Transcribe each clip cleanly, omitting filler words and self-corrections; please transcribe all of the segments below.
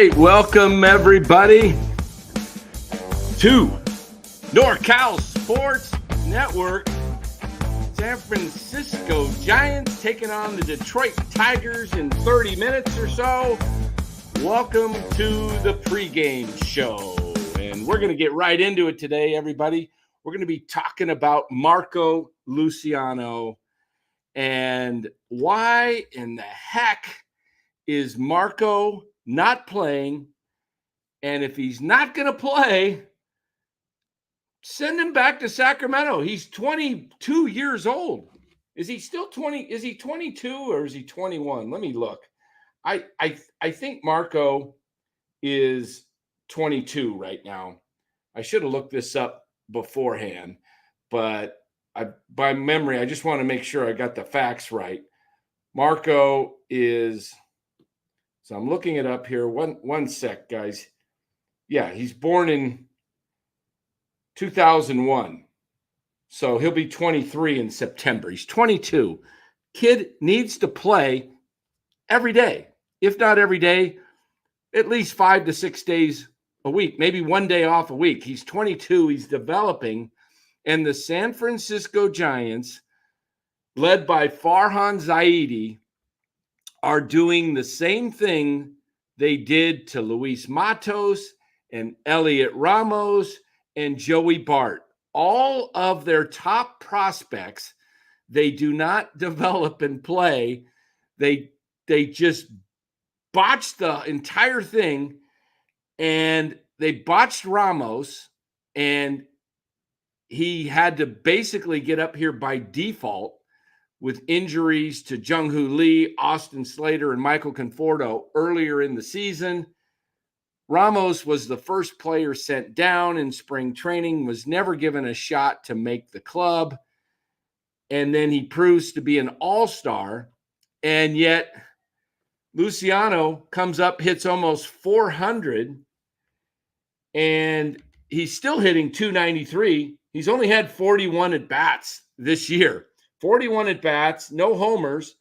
right, welcome everybody to NorCal Sports Network. San Francisco Giants taking on the Detroit Tigers in 30 minutes or so. Welcome to the pregame show. And we're going to get right into it today, everybody. We're going to be talking about Marco Luciano and why in the heck is Marco not playing? And if he's not going to play, send him back to Sacramento. He's 22 years old. Is he still 20? Is he 22 or is he 21? Let me look. I think Marco is 22 right now. I should have looked this up beforehand, but by memory, I just want to make sure I got the facts right. Marco is, so I'm looking it up here. One sec, guys. Yeah, he's born in 2001. So he'll be 23 in September. He's 22. Kid needs to play every day. If not every day, at least 5 to 6 days a week, maybe one day off a week. He's 22. He's developing. And the San Francisco Giants, led by Farhan Zaidi, are doing the same thing they did to Luis Matos and Elliot Ramos and Joey Bart. All of their top prospects, they do not develop and play. They just botched the entire thing, and they botched Ramos, and he had to basically get up here by default with injuries to Jung-Hoo Lee, Austin Slater, and Michael Conforto earlier in the season. Ramos was the first player sent down in spring training, was never given a shot to make the club, and then he proves to be an all-star, and yet Luciano comes up, hits almost 400, and he's still hitting 293. He's only had 41 at-bats this year. 41 at-bats, no homers,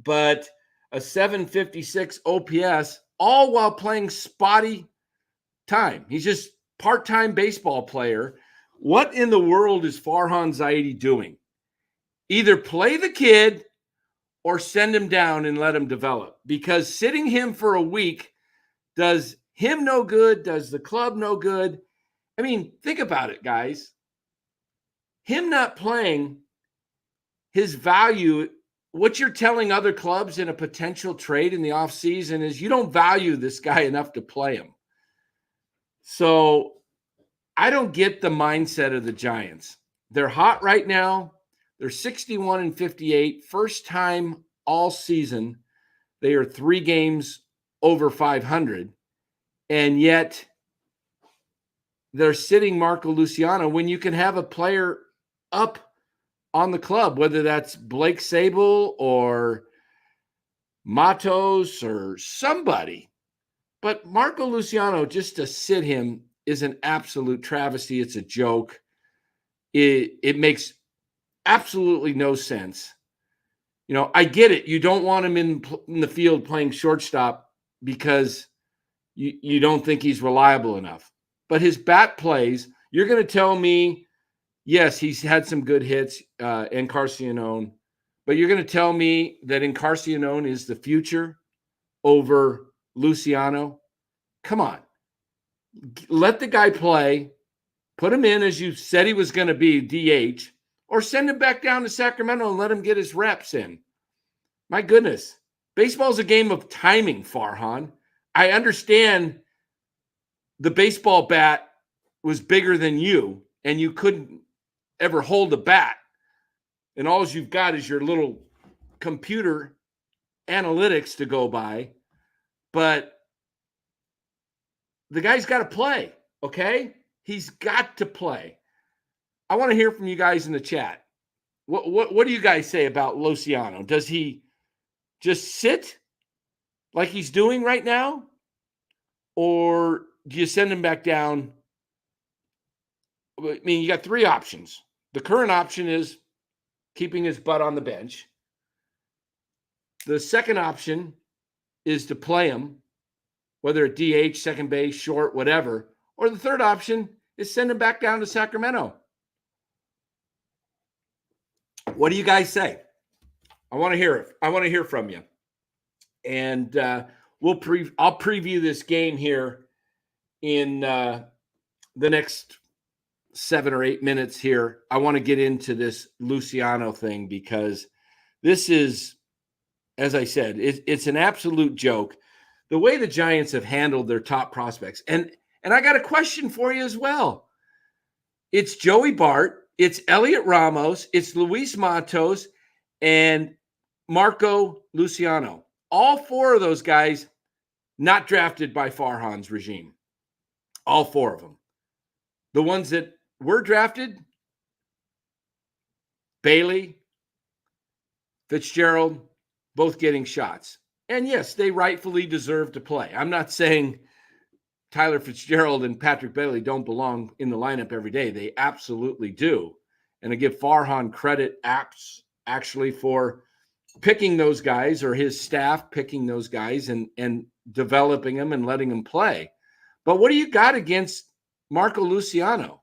but a 756 OPS, all while playing spotty time. He's just part-time baseball player. What in the world is Farhan Zaidi doing? Either play the kid or send him down and let him develop, because sitting him for a week does him no good, does the club no good. I mean, think about it, guys. Him not playing, his value, what you're telling other clubs in a potential trade in the offseason is you don't value this guy enough to play him. So I don't get the mindset of the Giants. They're hot right now. They're 61-58, first time all season. They are 3 games over 500, and yet they're sitting Marco Luciano when you can have a player up on the club, whether that's Blake Sable or Matos or somebody. But Marco Luciano, just to sit him is an absolute travesty. It's a joke. It makes absolutely no sense. You know, I get it. You don't want him in the field playing shortstop because you don't think he's reliable enough. But his bat plays, you're going to tell me, yes, he's had some good hits, Encarnacion, but you're going to tell me that Encarnacion is the future over Luciano? Come on. Let the guy play. Put him in as you said he was going to be, DH, or send him back down to Sacramento and let him get his reps in. My goodness. Baseball is a game of timing, Farhan. I understand the baseball bat was bigger than you, and you couldn't ever hold a bat, and all you've got is your little computer analytics to go by. But the guy's got to play, okay? He's got to play. I want to hear from you guys in the chat. What do you guys say about Luciano? Does he just sit like he's doing right now? Or do you send him back down? I mean, you got 3 options. The current option is keeping his butt on the bench. The second option is to play him whether at DH, second base, short, whatever. Or the third option is send him back down to Sacramento. What do you guys say? I want to hear it. I want to hear from you. And I'll preview this game here in the next 7 or 8 minutes here. I want to get into this Luciano thing because this is, as I said, it's an absolute joke. The way the Giants have handled their top prospects. And I got a question for you as well. It's Joey Bart, it's Elliot Ramos, it's Luis Matos, and Marco Luciano. All 4 of those guys not drafted by Farhan's regime. All 4 of them. The ones that were drafted, Bailey, Fitzgerald, both getting shots. And yes, they rightfully deserve to play. I'm not saying Tyler Fitzgerald and Patrick Bailey don't belong in the lineup every day. They absolutely do. And I give Farhan credit actually for picking those guys, or his staff picking those guys and developing them and letting them play. But what do you got against Marco Luciano?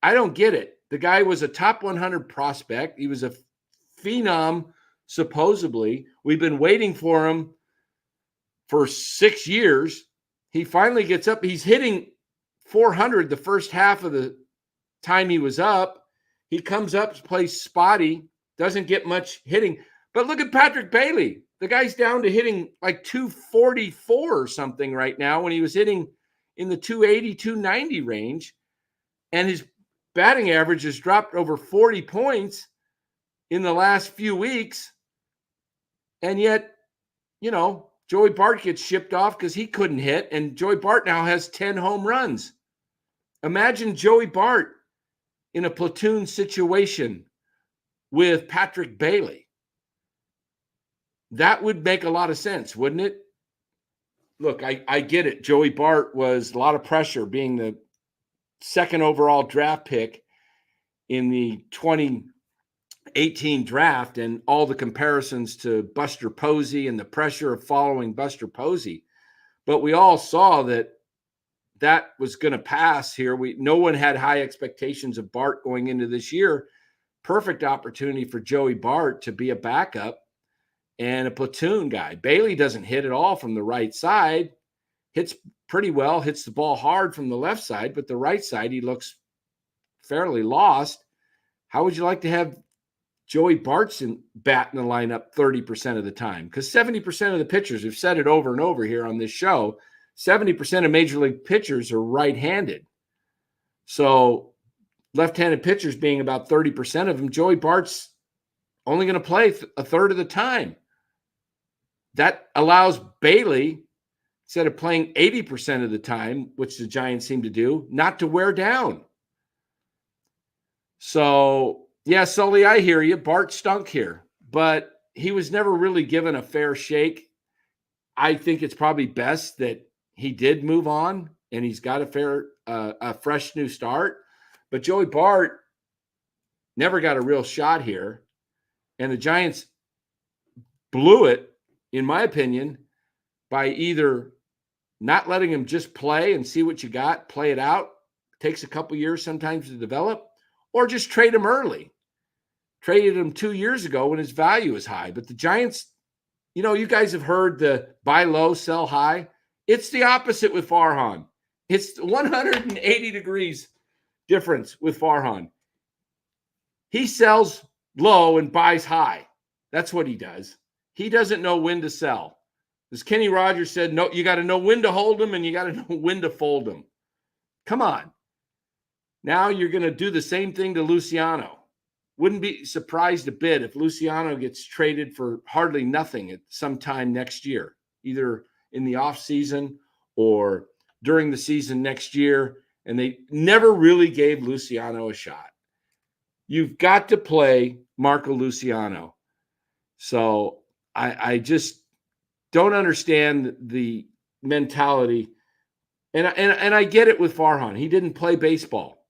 I don't get it. The guy was a top 100 prospect. He was a phenom, supposedly. We've been waiting for him for 6 years. He finally gets up. He's hitting 400 the first half of the time he was up. He comes up, plays spotty, doesn't get much hitting. But look at Patrick Bailey. The guy's down to hitting like 244 or something right now when he was hitting in the 280, 290 range. And his batting average has dropped over 40 points in the last few weeks. And yet, Joey Bart gets shipped off because he couldn't hit. And Joey Bart now has 10 home runs. Imagine Joey Bart in a platoon situation with Patrick Bailey. That would make a lot of sense, wouldn't it? Look, I get it. Joey Bart was a lot of pressure being the second overall draft pick in the 2018 draft, and all the comparisons to Buster Posey and the pressure of following Buster Posey. But we all saw that was going to pass here. No one had high expectations of Bart going into this year. Perfect opportunity for Joey Bart to be a backup and a platoon guy. Bailey doesn't hit at all from the right side. Hits pretty well, hits the ball hard from the left side, but the right side, he looks fairly lost. How would you like to have Joey Bartson bat in the lineup 30% of the time? Because 70% of the pitchers, we've said it over and over here on this show, 70% of major league pitchers are right-handed. So left-handed pitchers being about 30% of them, Joey Bart's only going to play a third of the time. That allows Bailey, instead of playing 80% of the time, which the Giants seem to do, not to wear down. So, yeah, Sully, I hear you. Bart stunk here, but he was never really given a fair shake. I think it's probably best that he did move on and he's got a fresh new start. But Joey Bart never got a real shot here. And the Giants blew it, in my opinion, by either not letting him just play and see what you got, play it out. It takes a couple years sometimes to develop, or just trade him early. Traded him 2 years ago when his value is high. But the Giants, you guys have heard the buy low, sell high. It's the opposite with Farhan. It's 180 degrees difference with Farhan. He sells low and buys high. That's what he does. He doesn't know when to sell. As Kenny Rogers said, no, you got to know when to hold them and you got to know when to fold them. Come on. Now you're going to do the same thing to Luciano. Wouldn't be surprised a bit if Luciano gets traded for hardly nothing at some time next year, either in the offseason or during the season next year. And they never really gave Luciano a shot. You've got to play Marco Luciano. So I just don't understand the mentality. And I get it with Farhan. He didn't play baseball.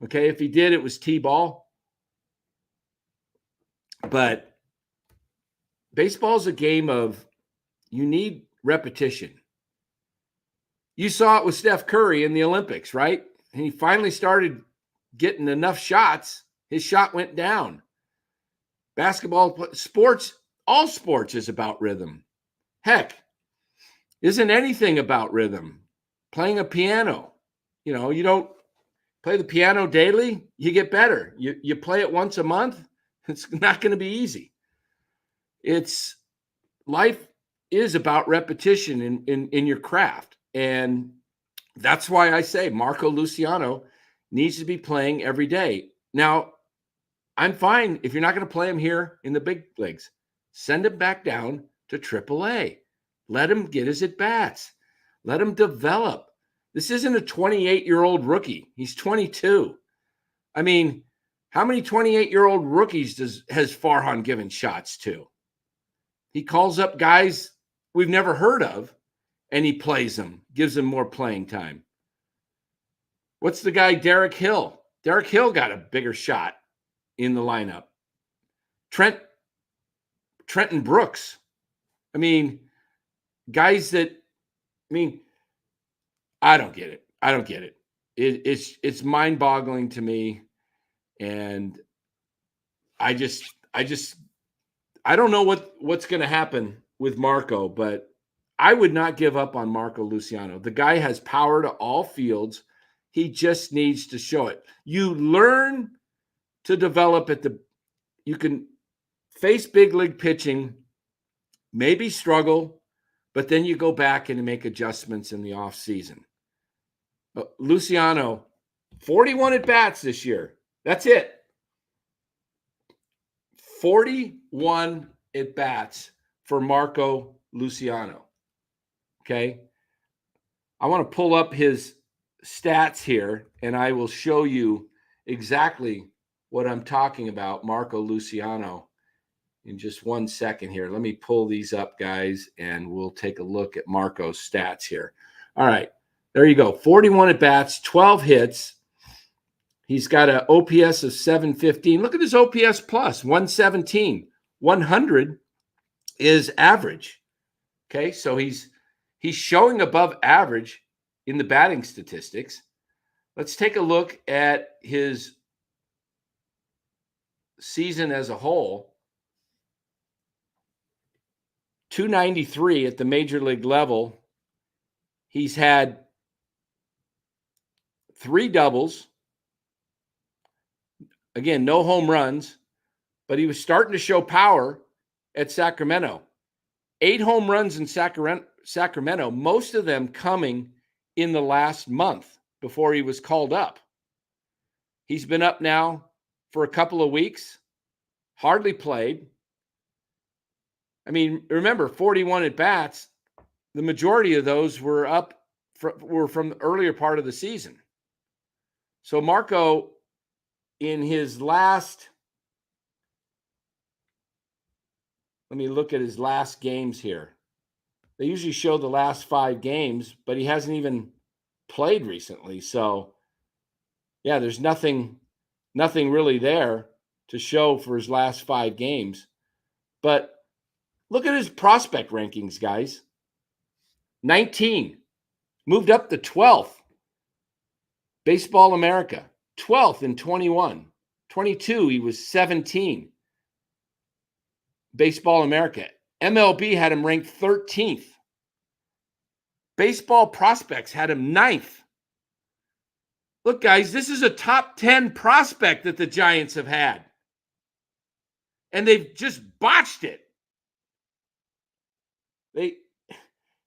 Okay, if he did, it was T-ball. But baseball is a game of you need repetition. You saw it with Steph Curry in the Olympics, right? And he finally started getting enough shots. His shot went down. Basketball, sports, all sports is about rhythm. Heck, isn't anything about rhythm? Playing a piano, you don't play the piano daily, you get better. You play it once a month, it's not going to be easy. Life is about repetition in your craft. And that's why I say Marco Luciano needs to be playing every day. Now, I'm fine if you're not going to play him here in the big leagues. Send him back down to AAA. Let him get his at-bats. Let him develop. This isn't a 28-year-old rookie. He's 22. I mean, how many 28-year-old rookies has Farhan given shots to? He calls up guys we've never heard of, and he plays them, gives them more playing time. What's the guy, Derek Hill? Derek Hill got a bigger shot in the lineup. Trenton Brooks. I mean, guys that, I don't get it. It's mind-boggling to me. And I don't know what's going to happen with Marco, but I would not give up on Marco Luciano. The guy has power to all fields. He just needs to show it. You learn to develop you can face big league pitching, maybe struggle, but then you go back and make adjustments in the off season. Luciano, 41 at-bats this year. That's it. 41 at-bats for Marco Luciano. Okay. I want to pull up his stats here, and I will show you exactly what I'm talking about, Marco Luciano, in just 1 second here. Let me pull these up, guys, and we'll take a look at Marco's stats here. All right. There you go. 41 at-bats, 12 hits. He's got an OPS of 715. Look at his OPS plus, 117. 100 is average. Okay, so he's showing above average in the batting statistics. Let's take a look at his season as a whole. 293 at the major league level. He's had 3 doubles. Again, no home runs, but he was starting to show power at Sacramento. 8 home runs in Sacramento, most of them coming in the last month before he was called up. He's been up now for a couple of weeks, hardly played. I mean, remember, 41 at-bats, the majority of those were from the earlier part of the season. So Marco, in his last, let me look at his last games here. They usually show the last 5 games, but he hasn't even played recently. So, yeah, there's nothing really there to show for his last 5 games. But look at his prospect rankings, guys. 19, moved up to 12th. Baseball America, 12th in 21. 22, he was 17. Baseball America. MLB had him ranked 13th. Baseball Prospects had him 9th. Look, guys, this is a top 10 prospect that the Giants have had. And they've just botched it.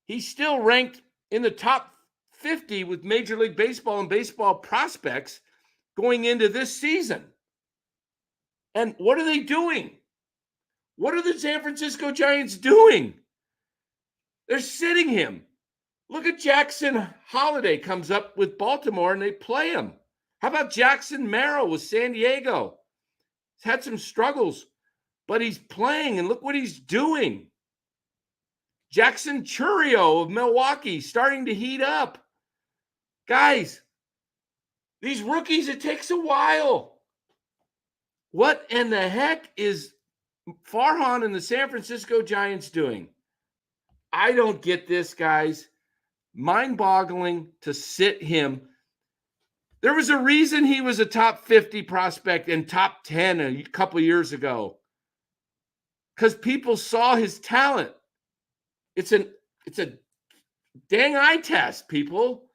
He's still ranked in the top 50 with Major League Baseball and Baseball Prospects going into this season. And what are they doing? What are the San Francisco Giants doing? They're sitting him. Look at Jackson Holiday comes up with Baltimore and they play him. How about Jackson Merrill with San Diego? He's had some struggles, but he's playing, and look what he's doing. Jackson Chourio of Milwaukee starting to heat up. Guys, these rookies, it takes a while. What in the heck is Farhan and the San Francisco Giants doing? I don't get this, guys. mind-boggling to sit him. There was a reason he was a top 50 prospect and top 10 a couple years ago, because people saw his talent. It's a dang eye test, people.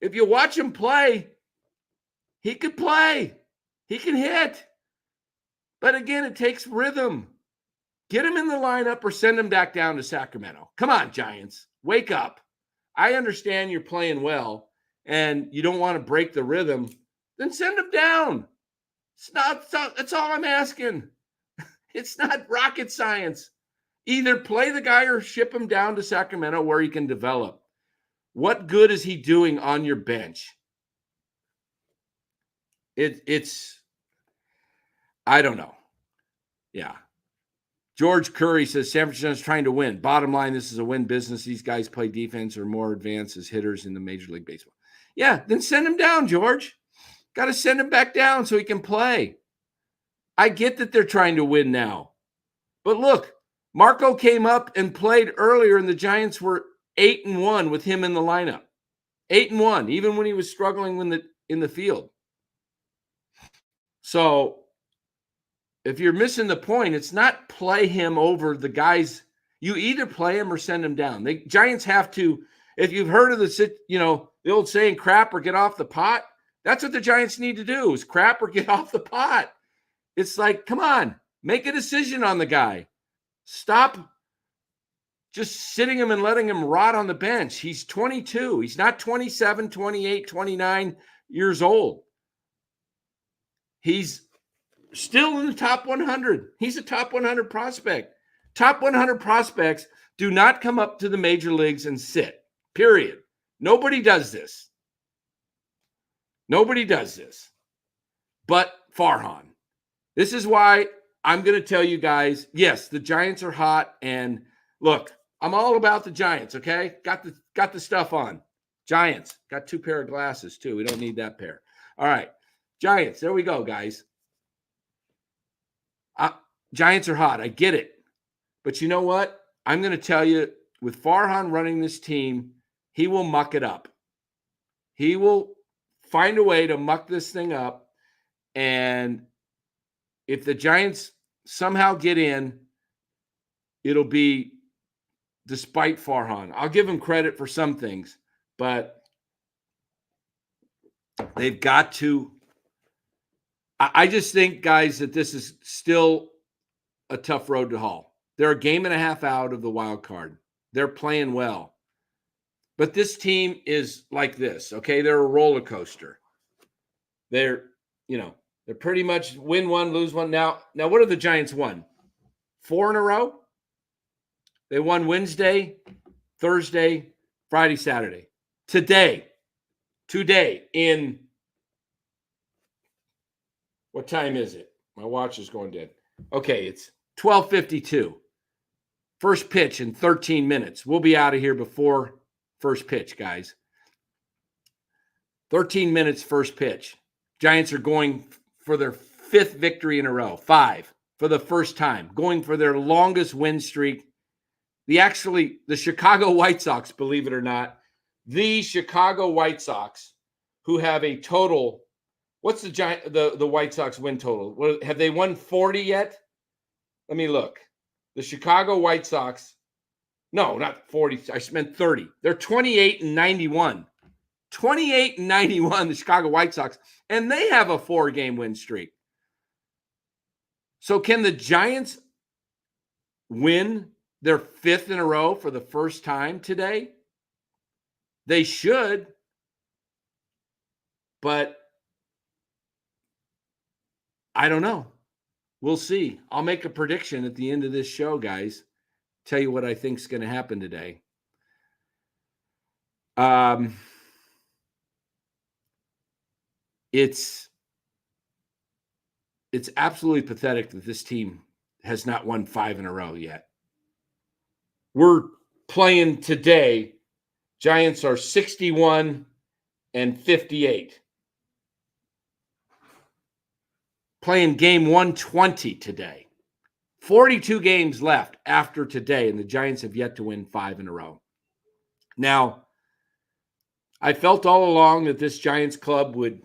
If you watch him play, he could play. He can hit. But again, it takes rhythm. Get him in the lineup or send him back down to Sacramento. Come on, Giants. Wake up. I understand you're playing well and you don't want to break the rhythm. Then send him down. That's all I'm asking. It's not rocket science. Either play the guy or ship him down to Sacramento where he can develop. What good is he doing on your bench? It's I don't know. Yeah. George Curry says San Francisco's trying to win. Bottom line, this is a win business. These guys play defense or more advanced as hitters in the Major League Baseball. Yeah, then send him down, George. Got to send him back down so he can play. I get that they're trying to win now. But look, Marco came up and played earlier, and the Giants were 8-1 with him in the lineup. 8-1, even when he was struggling in the field. So if you're missing the point, it's not play him over the guys. You either play him or send him down. The Giants have to, if you've heard of the old saying, crap or get off the pot, that's what the Giants need to do is crap or get off the pot. It's like, come on, make a decision on the guy. Stop just sitting him and letting him rot on the bench. He's 22. He's not 27, 28, 29 years old. He's still in the top 100. He's a top 100 prospect. Top 100 prospects do not come up to the major leagues and sit, period. Nobody does this. Nobody does this but Farhan. This is why I'm going to tell you guys, yes, the Giants are hot. And look, I'm all about the Giants, okay? Got the stuff on. Giants. Got 2 pair of glasses, too. We don't need that pair. All right. Giants. There we go, guys. Giants are hot. I get it. But you know what? I'm going to tell you, with Farhan running this team, he will muck it up. He will find a way to muck this thing up. And if the Giants somehow get in, it'll be despite Farhan. I'll give him credit for some things, but they've got to. I just think, guys, that this is still a tough road to haul. They're a game and a half out of the wild card. They're playing well. But this team is like this, okay? They're a roller coaster. They're pretty much win one, lose one. Now, what have the Giants won? 4 in a row? They won Wednesday, Thursday, Friday, Saturday. Today, in what time is it? My watch is going dead. Okay, it's 12:52. First pitch in 13 minutes. We'll be out of here before first pitch, guys. 13 minutes, first pitch. Giants are going for their 5th victory in a row. 5 for the first time. Going for their longest win streak. The Chicago White Sox, believe it or not, the Chicago White Sox, who have a total. What's the White Sox win total? Have they won 40 yet? Let me look. The Chicago White Sox, no, not 40. I meant 30. They're 28-91. 28-91, the Chicago White Sox, and they have a 4-game win streak. So can the Giants win their 5th in a row for the first time today? They should, but I don't know. We'll see. I'll make a prediction at the end of this show, guys. Tell you what I think is going to happen today. It's absolutely pathetic that this team has not won 5 in a row yet. We're playing today. Giants are 61-58. Playing game 120 today. 42 games left after today, and the Giants have yet to win 5 in a row. Now, I felt all along that this Giants club would,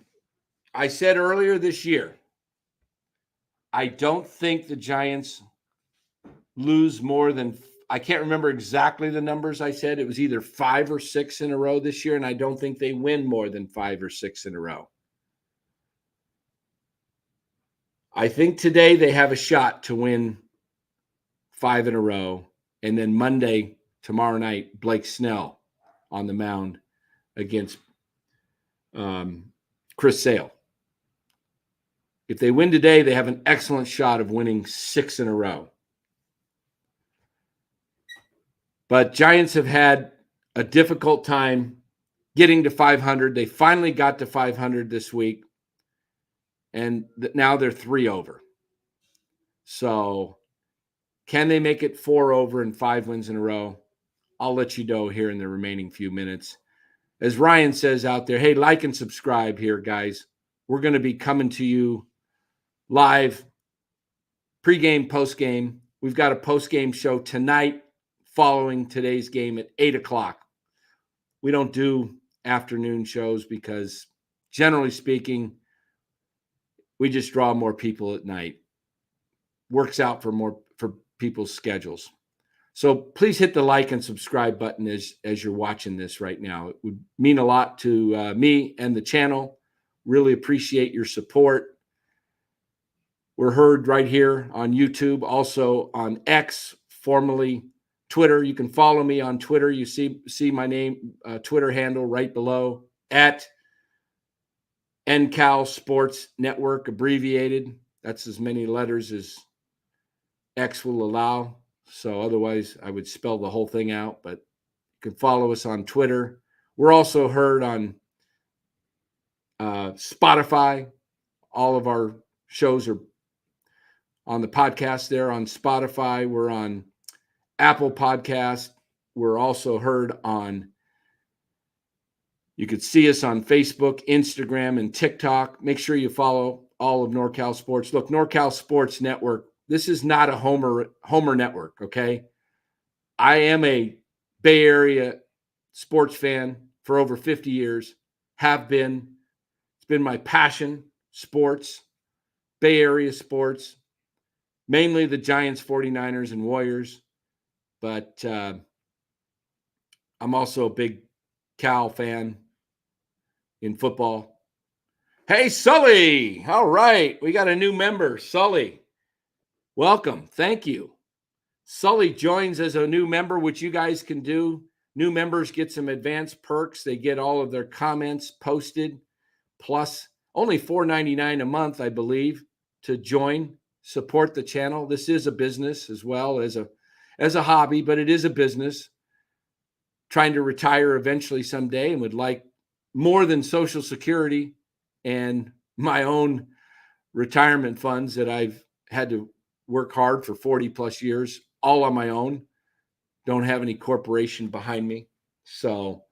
I said earlier this year, I don't think the Giants lose more than, I can't remember exactly the numbers I said. It was either 5 or 6 in a row this year, and I don't think they win more than 5 or 6 in a row. I think today they have a shot to win 5 in a row, and then Monday, tomorrow night, Blake Snell on the mound against Chris Sale. If they win today, they have an excellent shot of winning 6 in a row. But Giants have had a difficult time getting to 500. They finally got to 500 this week, and now they're 3 over. So can they make it 4 over and 5 wins in a row? I'll let you know here in the remaining few minutes. As Ryan says out there, hey, like and subscribe here, guys. We're going to be coming to you live, pregame, postgame. We've got a postgame show tonight following today's game at 8 o'clock. We don't do afternoon shows because, generally speaking, we just draw more people at night. Works out for people's schedules. So please hit the like and subscribe button as you're watching this right now. It would mean a lot to me and the channel. Really appreciate your support. We're heard right here on YouTube, also on X, formerly Twitter. You can follow me on Twitter. You see my name, Twitter handle right below, at NCal Sports Network, abbreviated. That's as many letters as X will allow. So otherwise, I would spell the whole thing out. But you can follow us on Twitter. We're also heard on Spotify. All of our shows are on the podcast there on Spotify. We're on Apple Podcast. We're also heard on, you could see us on Facebook, Instagram, and TikTok. Make sure you follow all of NorCal Sports. Look, NorCal Sports Network, this is not a Homer network, okay? I am a Bay Area sports fan for over 50 years, have been. It's been my passion, sports, Bay Area sports, mainly the Giants, 49ers, and Warriors. But I'm also a big Cal fan in football. Hey, Sully. All right. We got a new member, Sully. Welcome. Thank you. Sully joins as a new member, which you guys can do. New members get some advanced perks. They get all of their comments posted, plus only $4.99 a month, I believe, to join, support the channel. This is a business as well as a hobby, but it is a business. Trying to retire eventually someday and would like more than Social Security and my own retirement funds that I've had to work hard for 40 plus years, all on my own. Don't have any corporation behind me. So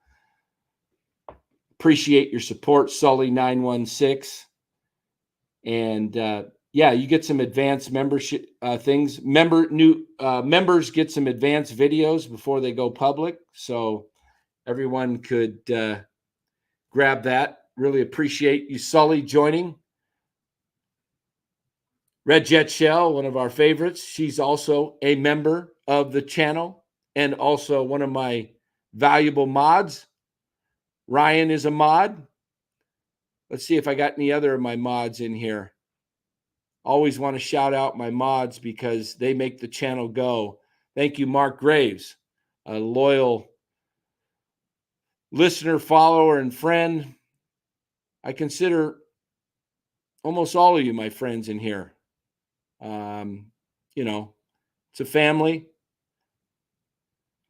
appreciate your support, Sully916. And yeah, you get some advanced membership things. Members get some advanced videos before they go public. So everyone could grab that. Really appreciate you, Sully, joining. Red Jet Shell, one of our favorites. She's also a member of the channel and also one of my valuable mods. Ryan is a mod. Let's see if I got any other of my mods in here. Always want to shout out my mods because they make the channel go. Thank you, Mark Graves, a loyal listener, follower, and friend. I consider almost all of you my friends in here. It's a family.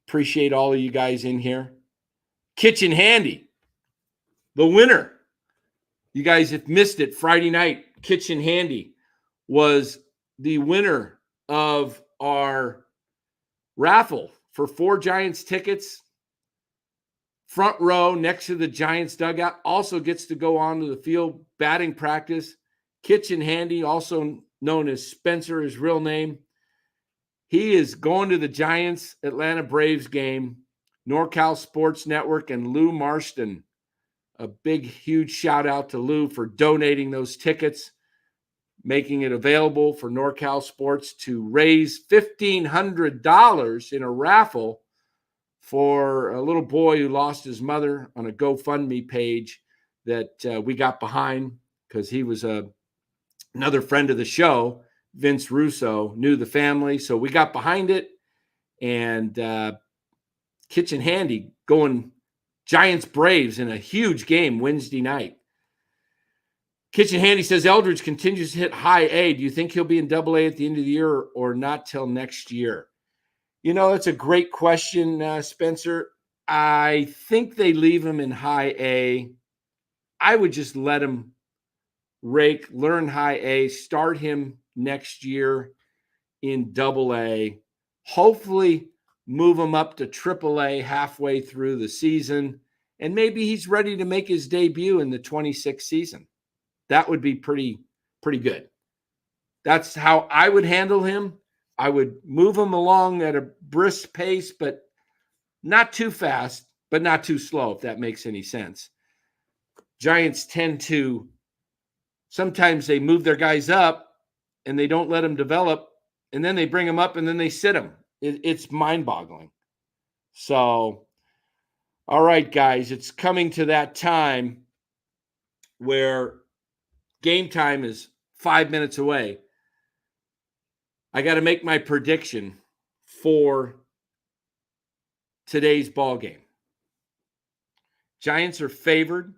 Appreciate all of you guys in here. Kitchen Handy, the winner. You guys have missed it. Friday night, Kitchen Handy was the winner of our raffle for 4 Giants tickets. Front row next to the Giants dugout. Also gets to go onto the field batting practice. Kitchen Handy, also known as Spencer, his real name. He is going to the Giants Atlanta Braves game. NorCal Sports Network and Lou Marston A big, huge shout out to Lou for donating those tickets, making it available for NorCal Sports to raise $1,500 in a raffle for a little boy who lost his mother on a GoFundMe page that we got behind because he was another friend of the show. Vince Russo knew the family, so we got behind it. And Kitchen Handy going Giants Braves in a huge game Wednesday night. Kitchen Handy says Eldridge continues to hit high A. Do you think he'll be in Double A at the end of the year or not till next year? You know, that's a great question, Spencer. I think they leave him in high A. I would just let him rake, learn high A, start him next year in Double A. Hopefully move him up to Triple A halfway through the season, and maybe he's ready to make his debut in the 26th season. That would be pretty good. That's how I would handle him. I would move him along at a brisk pace, but not too fast, but not too slow, if that makes any sense. Giants tend to, sometimes they move their guys up and they don't let them develop, and then they bring them up and then they sit them. It's mind-boggling. So, all right, guys, it's coming to that time where game time is 5 minutes away. I got to make my prediction for today's ball game. Giants are favored,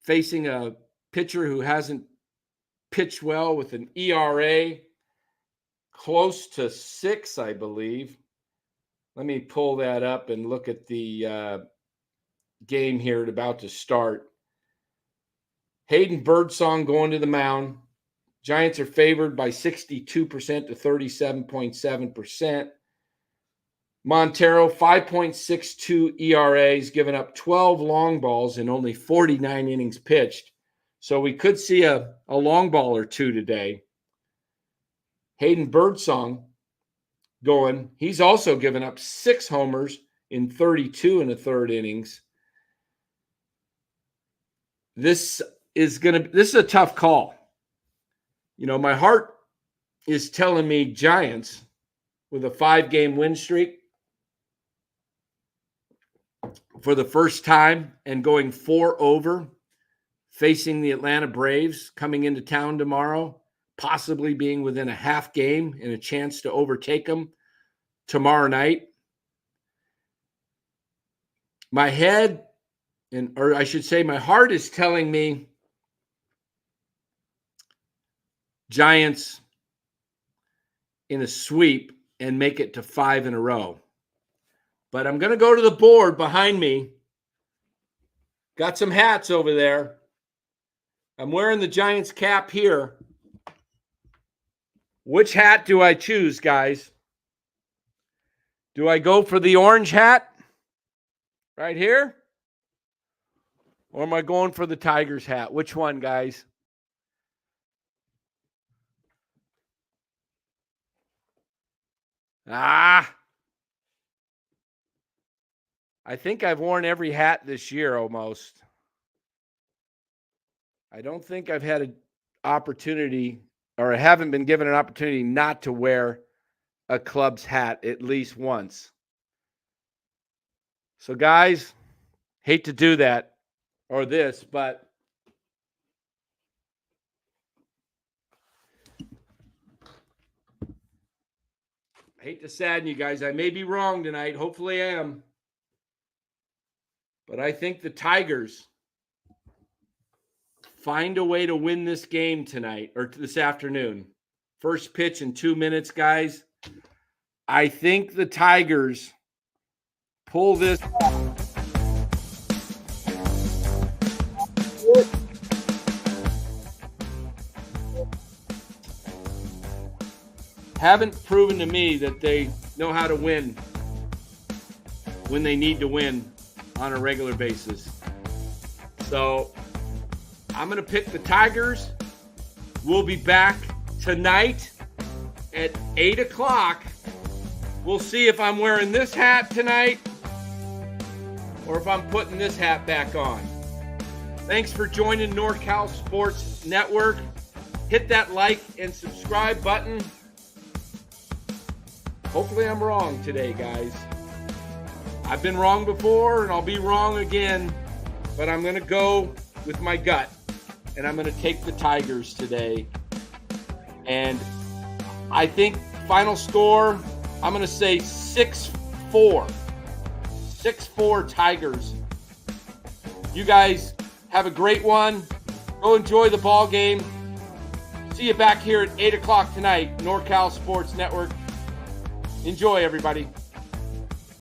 facing a pitcher who hasn't pitched well with an ERA close to 6, I believe. Let me pull that up and look at the game here about to start. Hayden Birdsong going to the mound. Giants are favored by 62% to 37.7%. Montero, 5.62 ERAs, giving up 12 long balls in only 49 innings pitched. So we could see a long ball or two today. Hayden Birdsong going. He's also given up 6 homers in 32 and a third innings. This is a tough call. You know, my heart is telling me Giants with a 5-game win streak for the first time and going 4 over, facing the Atlanta Braves coming into town tomorrow, possibly being within a half game and a chance to overtake them tomorrow night. My head, or I should say my heart, is telling me Giants in a sweep and make it to 5 in a row. But I'm going to go to the board behind me. Got some hats over there. I'm wearing the Giants cap here. Which hat do I choose, guys? Do I go for the orange hat right here? Or am I going for the Tigers hat? Which one, guys? I think I've worn every hat this year almost. I don't think I've had an opportunity, or I haven't been given an opportunity not to wear a Club's hat at least once. So, guys, hate to do that or this, but I hate to sadden you guys. I may be wrong tonight. Hopefully I am. But I think the Tigers find a way to win this game tonight or this afternoon. First pitch in 2 minutes, guys. I think the Tigers pull this. Haven't proven to me that they know how to win when they need to win on a regular basis. So I'm going to pick the Tigers. We'll be back tonight at 8 o'clock. We'll see if I'm wearing this hat tonight or if I'm putting this hat back on. Thanks for joining NorCal Sports Network. Hit that like and subscribe button. Hopefully I'm wrong today, guys. I've been wrong before, and I'll be wrong again. But I'm going to go with my gut, and I'm going to take the Tigers today. And I think final score, I'm going to say 6-4. 6-4 Tigers. You guys have a great one. Go enjoy the ball game. See you back here at 8 o'clock tonight, NorCal Sports Network. Enjoy, everybody.